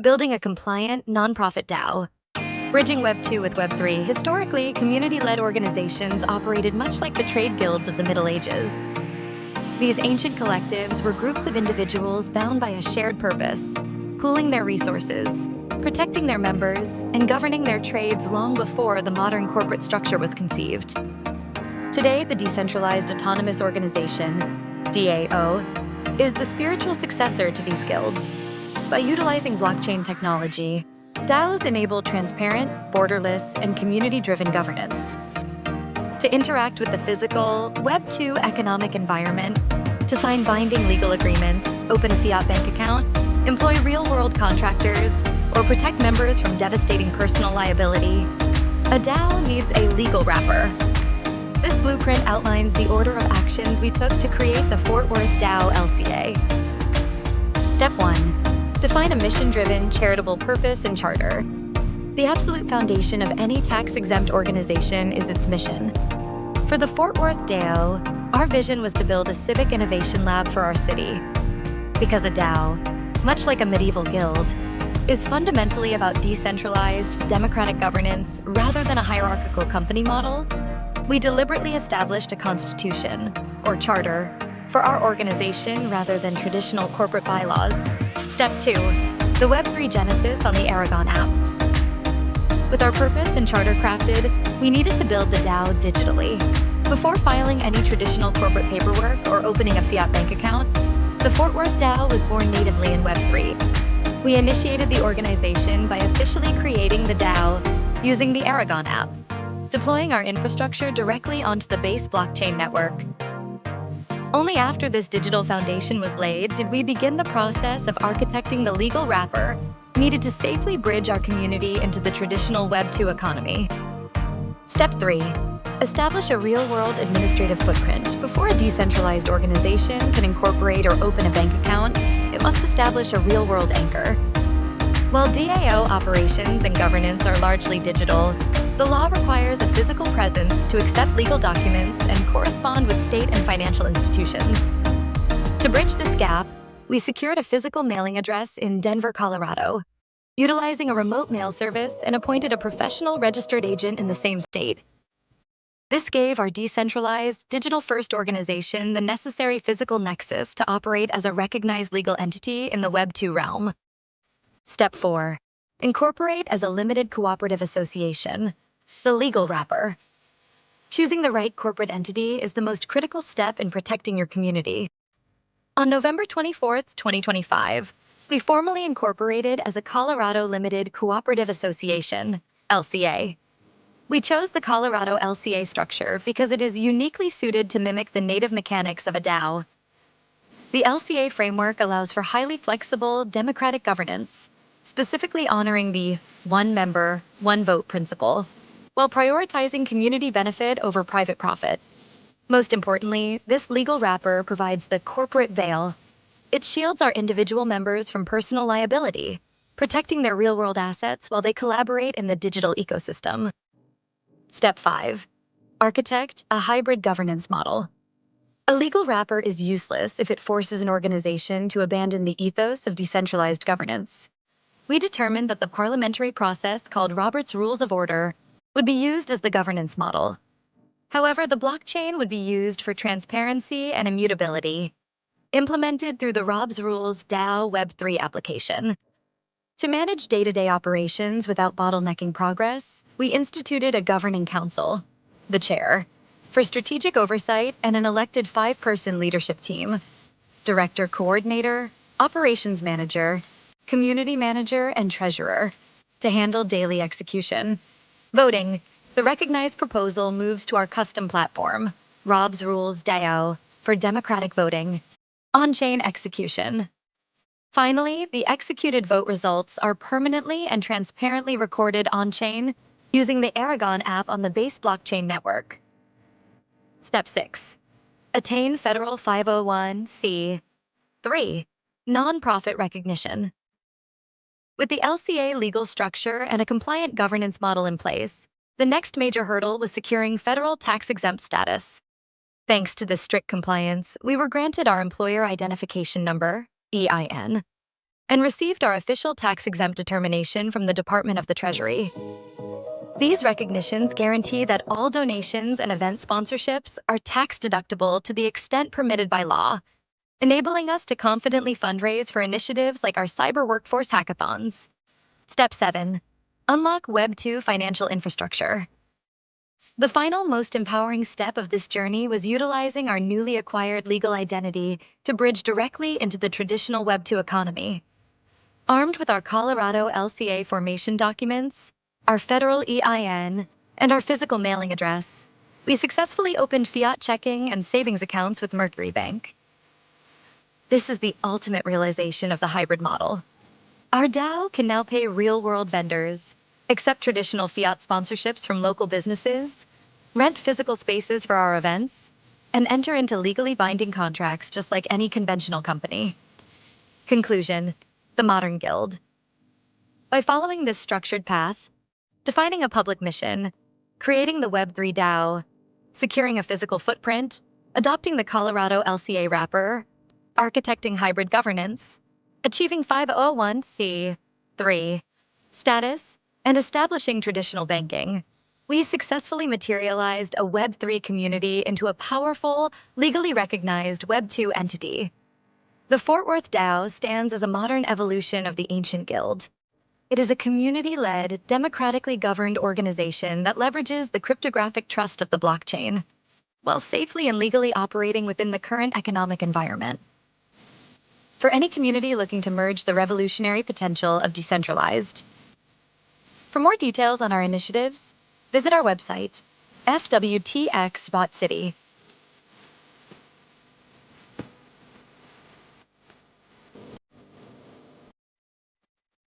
building a compliant, nonprofit DAO. Bridging Web 2 with Web 3, historically, community-led organizations operated much like the trade guilds of the Middle Ages. These ancient collectives were groups of individuals bound by a shared purpose, pooling their resources, protecting their members, and governing their trades long before the modern corporate structure was conceived. Today, the Decentralized Autonomous Organization, DAO, is the spiritual successor to these guilds. By utilizing blockchain technology, DAOs enable transparent, borderless, and community-driven governance. To interact with the physical, Web 2 economic environment, to sign binding legal agreements, open a fiat bank account, employ real-world contractors, or protect members from devastating personal liability, a DAO needs a legal wrapper. This blueprint outlines the order of actions we took to create the Fort Worth DAO LCA. Step 1. Define a mission-driven, charitable purpose and charter. The absolute foundation of any tax-exempt organization is its mission. For the Fort Worth DAO, our vision was to build a civic innovation lab for our city. Because a DAO, much like a medieval guild, is fundamentally about decentralized, democratic governance rather than a hierarchical company model, we deliberately established a constitution, or charter, for our organization rather than traditional corporate bylaws. Step 2. The Web3 Genesis on the Aragon app. With our purpose and charter crafted, we needed to build the DAO digitally. Before filing any traditional corporate paperwork or opening a fiat bank account, the Fort Worth DAO was born natively in Web3. We initiated the organization by officially creating the DAO using the Aragon app, deploying our infrastructure directly onto the base blockchain network. Only after this digital foundation was laid did we begin the process of architecting the legal wrapper needed to safely bridge our community into the traditional Web 2 economy. Step 3. Establish a real-world administrative footprint. Before a decentralized organization can incorporate or open a bank account, it must establish a real-world anchor. While DAO operations and governance are largely digital, the law requires a physical presence to accept legal documents and correspond with state and financial institutions. To bridge this gap, we secured a physical mailing address in Denver, Colorado, utilizing a remote mail service and appointed a professional registered agent in the same state. This gave our decentralized, digital-first organization the necessary physical nexus to operate as a recognized legal entity in the Web 2 realm. Step 4. Incorporate as a limited cooperative association. The legal wrapper. Choosing the right corporate entity is the most critical step in protecting your community. On November 24, 2025, we formally incorporated as a Colorado Limited Cooperative Association, LCA. We chose the Colorado LCA structure because it is uniquely suited to mimic the native mechanics of a DAO. The LCA framework allows for highly flexible, democratic governance, specifically honoring the one member, one vote principle, while prioritizing community benefit over private profit. Most importantly, this legal wrapper provides the corporate veil. It shields our individual members from personal liability, protecting their real-world assets while they collaborate in the digital ecosystem. Step 5. Architect a hybrid governance model. A legal wrapper is useless if it forces an organization to abandon the ethos of decentralized governance. We determined that the parliamentary process called Robert's Rules of Order would be used as the governance model. However, the blockchain would be used for transparency and immutability, implemented through the Rob's Rules DAO Web3 application. To manage day-to-day operations without bottlenecking progress, we instituted a governing council, the chair, for strategic oversight and an elected 5-person leadership team, director coordinator, operations manager, community manager, and treasurer, to handle daily execution. Voting. The recognized proposal moves to our custom platform, Rob's Rules DAO, for democratic voting. On-chain execution. Finally, the executed vote results are permanently and transparently recorded on-chain using the Aragon app on the base blockchain network. Step 6. Attain Federal 501(c)(3) nonprofit recognition. With the LCA legal structure and a compliant governance model in place, the next major hurdle was securing federal tax-exempt status. Thanks to this strict compliance, we were granted our Employer Identification Number, EIN. and received our official tax-exempt determination from the Department of the Treasury. These recognitions guarantee that all donations and event sponsorships are tax-deductible to the extent permitted by law, enabling us to confidently fundraise for initiatives like our cyber workforce hackathons. Step 7. Unlock Web 2 financial infrastructure. The final, most empowering step of this journey was utilizing our newly acquired legal identity to bridge directly into the traditional Web 2 economy. Armed with our Colorado LCA formation documents, our federal EIN, and our physical mailing address, we successfully opened fiat checking and savings accounts with Mercury Bank. This is the ultimate realization of the hybrid model. Our DAO can now pay real-world vendors, accept traditional fiat sponsorships from local businesses, rent physical spaces for our events, and enter into legally binding contracts just like any conventional company. Conclusion: the modern guild. By following this structured path, defining a public mission, creating the Web3 DAO, securing a physical footprint, adopting the Colorado LCA wrapper, architecting hybrid governance, achieving 501c3 status, and establishing traditional banking, we successfully materialized a Web3 community into a powerful, legally recognized Web2 entity. The Fort Worth DAO stands as a modern evolution of the ancient guild. It is a community-led, democratically governed organization that leverages the cryptographic trust of the blockchain, while safely and legally operating within the current economic environment. For any community looking to merge the revolutionary potential of decentralized. For more details on our initiatives, visit our website, fwtx.city.